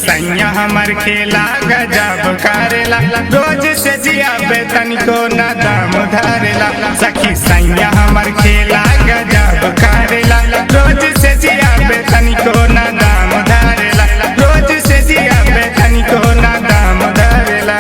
सैया हमर खेला गजब करेला, रोज से जिया पे तनिको न दाम धरेला। सखी सैया हमर खेला गजब करेला, रोज से जिया पे तनिको न दाम धरेला, रोज से जिया पे तनिको न दाम धरेला।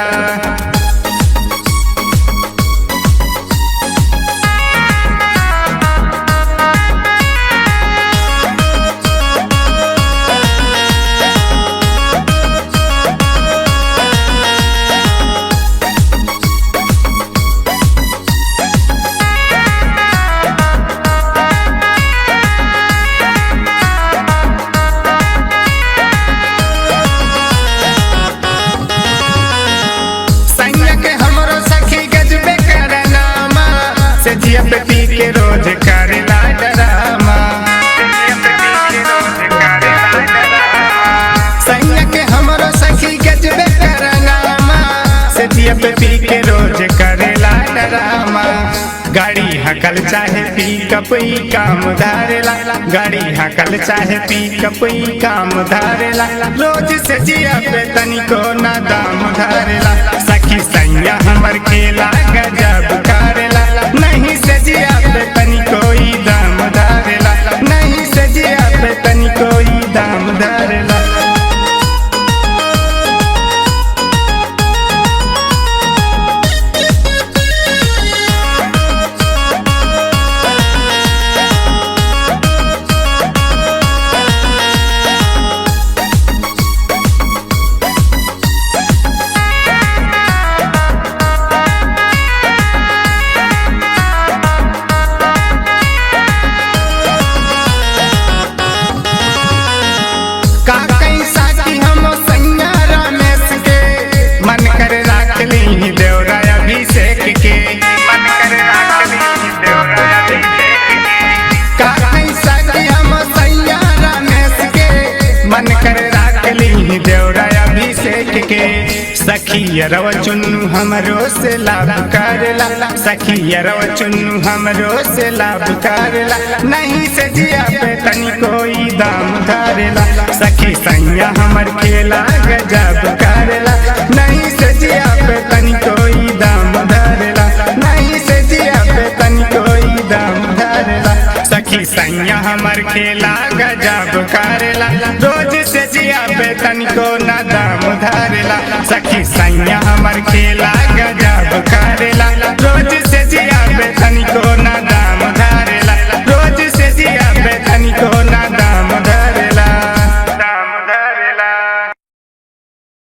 जिया पे पी के रोज करेला डरामा, सैया के हमरो सखी गजबे करनामा, से जिया पे पी के रोज करेला डरामा। गाड़ी हकल चाहे पी कपई काम धारेला, गाड़ी हकल चाहे पी कपई काम धारेला, रोज से जिया पे तनिको ना दाम धारेला। सखी सैया हमर खेला गजब करेला, नहीं से जिया पे तनी कोई दाम धरेला, नहीं से जिया पे तनी कोई दाम धरेला। सखी रव चुन्नू हमरो से लाभ करेला, सखी रव चुन्नू हमरो से लाभ करेला, नहीं से जिया पे तनी कोई दाम धरेला। सखी सैया हमर खेला गजब करेला, नहीं से जिया पे तनी कोई दाम धरेला, नहीं से जिया पे तनी कोई दाम धरेला। सखी सैया हमर खेला गजब करेला, रोज से जिया पे तनिको ना दाम धरेला। सखी सैया हमर खेला